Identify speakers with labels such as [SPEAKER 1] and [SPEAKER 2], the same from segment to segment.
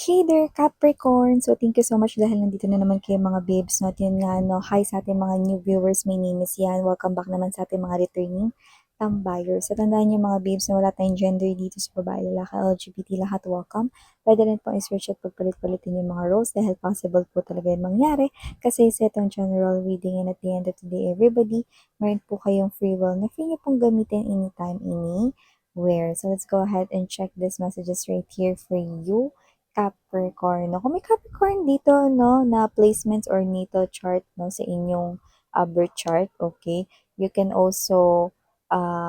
[SPEAKER 1] Hey there, Capricorn! So, thank you so much dahil nandito na naman kayo mga babes. No? At yun nga, no? Hi sa ating mga new viewers. My name is Yan. Welcome back naman sa ating mga returning tambayers. So, tandaan niyo mga babes na wala tayong gender dito sa babae, lalaki, LGBT, lahat welcome. Pwede rin po i-search at pagpalit-palitin yung mga roles dahil possible po talaga yung mangyari kasi sa itong general reading and at the end of the day, everybody, meron po kayong free will na free niyo pong gamitin anytime, anywhere. So, let's go ahead and check these messages right here for you. Capricorn. No? Kung may Capricorn dito, no, na placements or natal chart, no, sa inyong birth chart, okay, you can also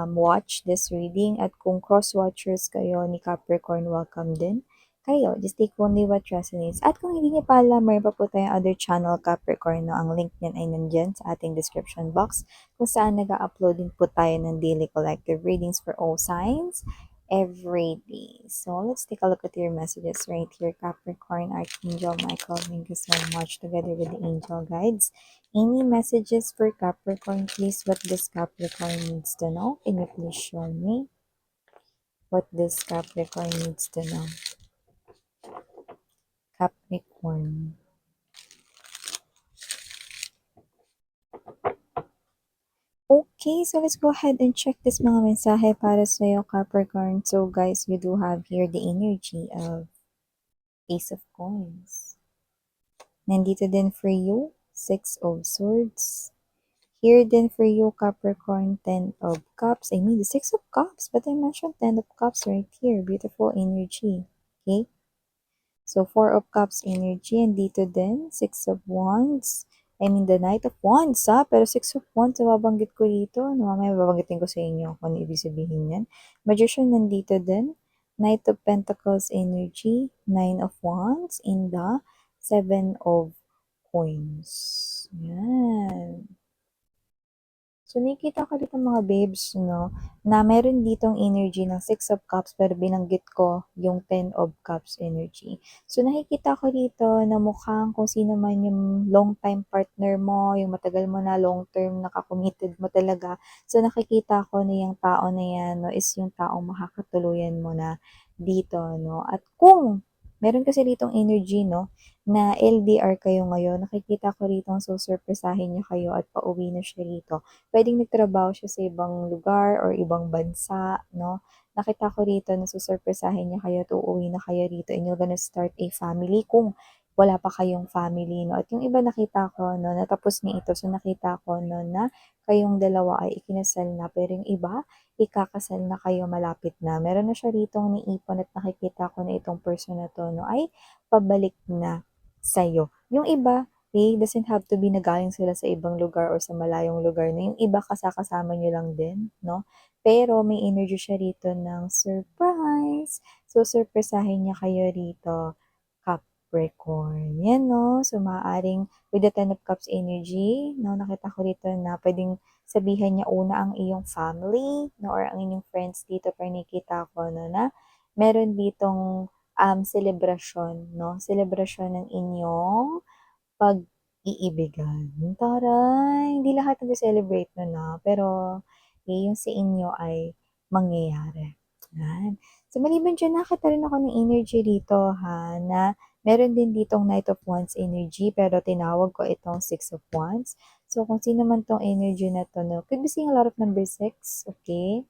[SPEAKER 1] watch this reading at kung cross-watchers kayo ni Capricorn, welcome din kayo. Just take only what resonates. At kung hindi niyo pa alam, mayroon pa po tayong other channel, Capricorn, no, ang link niyan ay nandyan sa ating description box kung saan nag-upload din po tayo ng daily collective readings for all signs every day. So let's take a look at your messages right here, Capricorn, Archangel Michael. Thank you so much together with the angel guides. Any messages for Capricorn, please? What this Capricorn needs to know? Can you please show me what this Capricorn needs to know? Capricorn. Okay, so let's go ahead and check this mga mensahe para sa'yo, Capricorn. So guys, you do have here the energy of Ace of Coins. Nandito din for you, Six of Swords. Here din for you, Capricorn, Ten of Cups. I mean, the Six of Cups, but I mentioned Ten of Cups right here. Beautiful energy. Okay? So, Four of Cups energy. And dito din, Six of Wands. I mean, the Knight of Wands, ha? Pero Six of Wands, babanggit ko dito. No, mamaya babanggitin ko sa inyo kung ano ibig sabihin yan. Magician nandito din. Knight of Pentacles energy. Nine of Wands. In the Seven of Coins. Yan. So, nakikita ko dito mga babes, no, na meron ditong energy ng Six of Cups pero binanggit ko yung Ten of Cups energy. So, nakikita ko dito na mukhang kung sino man yung long-time partner mo, yung matagal mo na long-term nakakommitted mo talaga. So, nakikita ko na yung tao na yan, no, is yung taong makakatuluyan mo na dito, no. At kung meron kasi ditong energy, no, na LDR kayo ngayon, nakikita ko rito susurpresahin niya kayo at pauwi na siya rito. Puwedeng nagtrabaho siya sa ibang lugar or ibang bansa, no? Nakita ko rito na susurpresahin niya kayo at uuwi na kayo rito and you're gonna start a family kung wala pa kayong family, no? At yung iba nakita ko, no, natapos na ito. So, nakita ko, no, na kayong dalawa ay ikinasal na. Pero yung iba, ikakasal na kayo malapit na. Meron na siya ritong niipon at nakikita ko na itong person na to, no, ay pabalik na sa'yo. Yung iba, okay, doesn't have to be na galing sila sa ibang lugar or sa malayong lugar na yung iba kasama nyo lang din, no? Pero may energy siya rito ng surprise. So, surpresahin niya kayo rito, Capricorn. Yan, no? So, maaaring with the Ten of Cups energy, no? Nakita ko rito na pwedeng sabihin niya una ang iyong family, no? Or ang inyong friends dito. Pero nakita ko, no? Na meron ditong celebration, no? Celebration ng inyong pag-iibigan. Taray! Hindi lahat nag-celebrate nun, pero yung sa inyo ay mangyayari. Yan. So, maliban dyan, nakita rin ako ng energy dito, ha, na meron din ditong Knight of Wands energy, pero tinawag ko itong Six of Wands. So, kung sino man tong energy na to, no, could be seeing a lot of number 6, okay?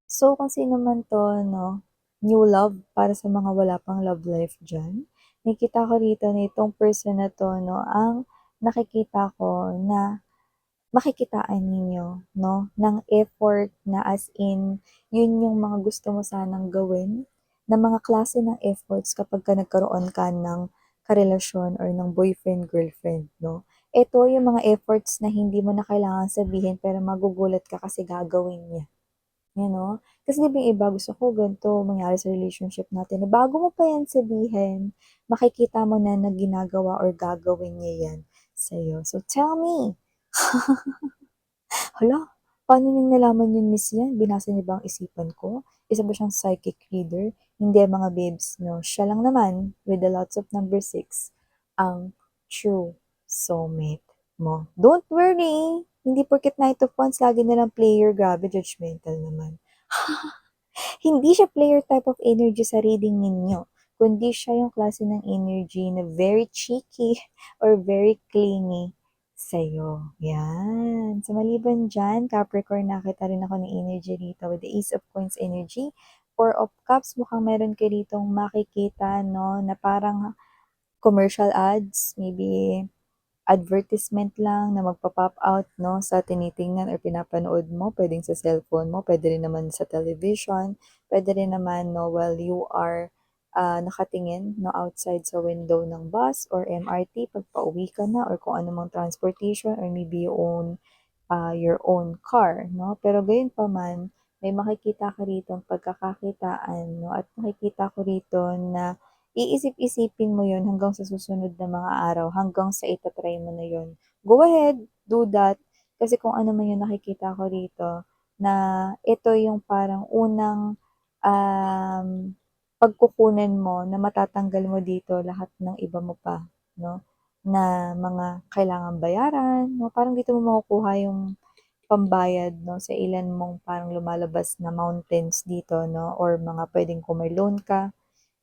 [SPEAKER 1] So, kung sino man to, no, new love para sa mga wala pang love life dyan. Nakikita ko rito na itong person na to, no, ang nakikita ko na makikitaan ninyo, no, ng effort na as in, yun yung mga gusto mo sanang gawin, na mga klase ng efforts kapag ka nagkaroon ka ng karelasyon or ng boyfriend-girlfriend, no. Ito yung mga efforts na hindi mo na kailangan sabihin pero magugulat ka kasi gagawin niya. You know? Kasi di ba yung iba, gusto ko ganito mangyari sa relationship natin. Na bago mo pa yan sabihin, makikita mo na na ginagawa or gagawin niya yan sa'yo. So tell me, hala, paano niyo nalaman yun, Miss Yan? Binasa niyo ba ang isipan ko? Isa ba siyang psychic reader? Hindi mga babes, no? Siya lang naman, with the lots of number 6, ang true soulmate mo. Don't worry! Hindi porket Night of Wands, lagi na lang player, grabe, judgmental naman. Hindi siya player type of energy sa reading ninyo. kundi siya yung klase ng energy na very cheeky or very clingy sa'yo. Yan. So, maliban dyan, Capricorn, nakita rin ako ng energy rito with the Ace of Coins energy. Four of Cups, mukhang meron kayo ditong makikita, no, na parang commercial ads, maybe advertisement lang na magpa-pop out, no, sa tinitingnan or pinapanood mo, pwedeng sa cellphone mo, pwede rin naman sa television, pwede rin naman, no, while you are nakatingin, no, outside sa window ng bus or MRT, pag pauwi ka na or kung ano mang transportation or maybe your own car, no? Pero gayon pa man, may makikita ka rito pagkakakitaan, no? At makikita ko rito na iisip-isipin mo yon hanggang sa susunod na mga araw, hanggang sa itatry mo na yon. Go ahead, do that. Kasi kung ano man yung nakikita ko rito, na ito yung parang unang um, pagkukunan mo na matatanggal mo dito lahat ng iba mo pa, no? Na mga kailangang bayaran, no? Parang dito mo makukuha yung pambayad, no, sa ilan mong parang lumalabas na mountains dito, no, or mga puwedeng kung may loan ka,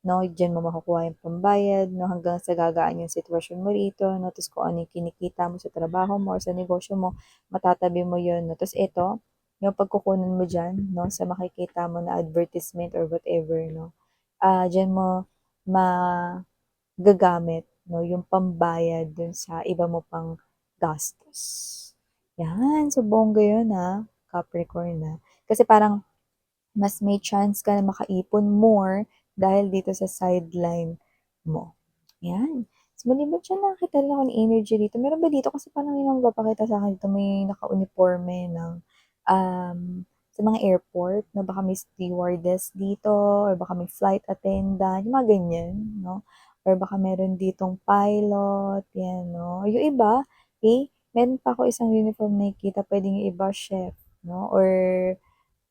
[SPEAKER 1] no, diyan mo makukuha yung pambayad, no, hanggang sa gagaan yung sitwasyon mo rito, no, tapos kung ano yung kinikita mo sa trabaho mo or sa negosyo mo, matatabi mo yun, no. Tapos ito, yung pagkukunan mo diyan, no, sa makikita mo na advertisement or whatever, no, diyan mo magagamit, no, yung pambayad dun sa iba mo pang gastos. Yan, so bongga yun, Capricorn, Kasi parang mas may chance ka na makaipon more dahil dito sa sideline mo. Yan. So, maliban siya nakakita rin ako ng energy dito. Meron ba dito? Kasi parang may magpapakita sa akin dito, may naka-uniforme ng um, sa mga airport, na baka may stewardess dito, or baka may flight attendant, yung mga ganyan, no? Or baka meron ditong pilot, yan, no? Yung iba, meron pa ako isang uniform na nakikita, pwedeng yung iba chef, no? Or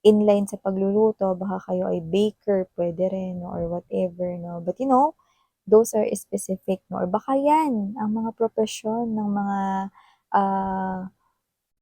[SPEAKER 1] inline sa pagluluto, baka kayo ay baker, pwede rin, no? Or whatever, no? But those are specific, no? Or baka yan, ang mga profesyon ng mga uh,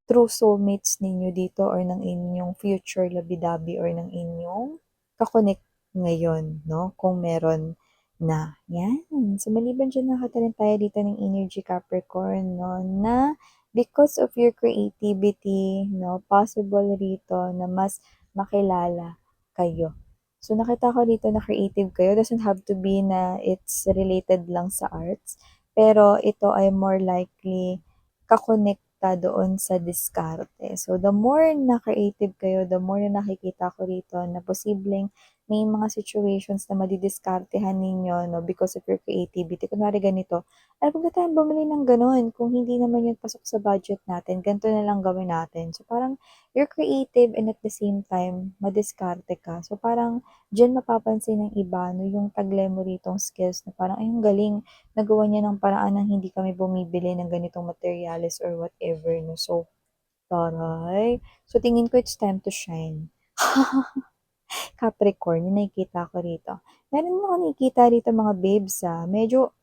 [SPEAKER 1] true soulmates ninyo dito or ng inyong future labi-dabi or ng inyong kakonek ngayon, no? Kung meron na. Yan. So, maliban dyan, nakatalan tayo dito ng energy Capricorn, no? Na because of your creativity, no? Possible rito na mas makilala kayo. So, nakita ko dito na creative kayo. Doesn't have to be na it's related lang sa arts. Pero ito ay more likely kakonekta doon sa diskarte. So, the more na creative kayo, the more na nakikita ko rito na posibleng may mga situations na madidiskartehan ninyo, no, because of your creativity. Kunwari ganito, ay, huwag na tayong bumili ng ganun. Kung hindi naman yun pasok sa budget natin, ganito na lang gawin natin. So, parang you're creative and at the same time, madiskarte ka. So, parang dyan mapapansin ng iba, no, yung taglay mo ritong skills na parang, ay, ang galing, nagawa niya ng paraan ng hindi kami bumibili ng ganitong materials or whatever, no. So, taray. So, tingin ko it's time to shine. Capricorn, yung nakikita ko rito. Meron ako nakikita rito mga babes, medyo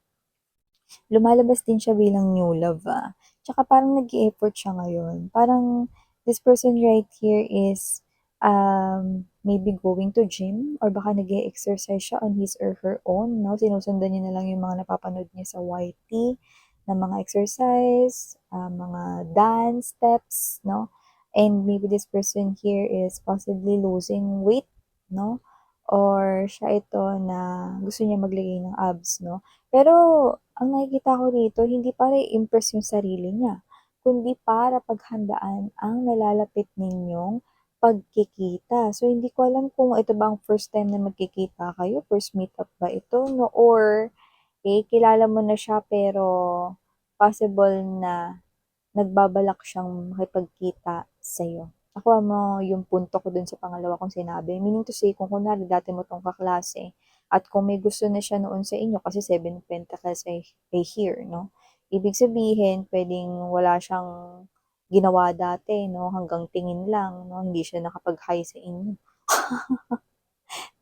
[SPEAKER 1] lumalabas din siya bilang new love, Tsaka parang nag-e-effort siya ngayon. Parang this person right here is maybe going to gym or baka nag exercise siya on his or her own, no? Sinusundan niya na lang yung mga napapanood niya sa YT na mga exercise, mga dance steps, no? And maybe this person here is possibly losing weight, no? Or siya ito na gusto niya maglagay ng abs, no? Pero ang nakikita ko rito, hindi para i-impress yung sarili niya, kundi para paghandaan ang nalalapit ninyong pagkikita. So, hindi ko alam kung ito ba ang first time na magkikita kayo, first meetup ba ito, no? Or, kilala mo na siya pero possible na nagbabalak siyang makipagkita sa'yo. Nakuha mo yung punto ko dun sa pangalawa kong sinabi. Meaning to say, kung kunwari dati mo tong kaklase, at kung may gusto na siya noon sa inyo, kasi Seven of Pentacles ay here, no? Ibig sabihin, pwedeng wala siyang ginawa dati, no? Hanggang tingin lang, no? Hindi siya nakapag-hi sa inyo,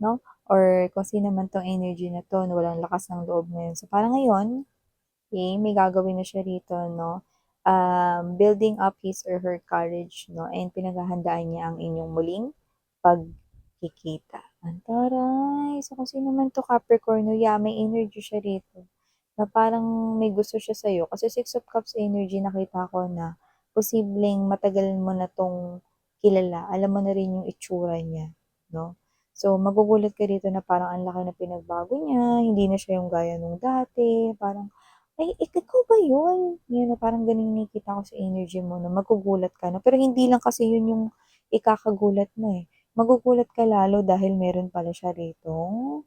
[SPEAKER 1] no? Or kung sino man tong energy na to, na walang lakas ng loob ngayon. So, parang ngayon, okay, may gagawin na siya rito, no? Building up his or her courage, no? And pinaghahandaan niya ang inyong muling pagkikita. Ang taray! So, kasi naman 'to Capricorn 'no, yeah, may energy siya rito, na parang may gusto siya sa'yo. Kasi Six of Cups energy nakita ko na posibleng matagal mo na 'tong kilala, alam mo na rin yung itsura niya, 'no? So, magugulat ka dito na parang ang laki ng pinagbago niya, hindi na siya yung gaya nung dati, parang, "Ay, ikaw ba yun?" Yun na parang gano'n yung nakikita ko sa energy mo na magugulat ka na pero hindi lang kasi yun yung ikakagulat mo, eh. Magugulat ka lalo dahil meron pala siya ritong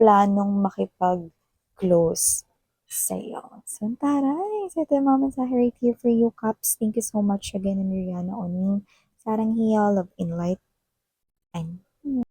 [SPEAKER 1] planong makipag-close sa'yo. So, taray! So, ito yung mga mensahe right here for you, Cups. Thank you so much again, Miriana, on me. Sarang hiya, love and light. And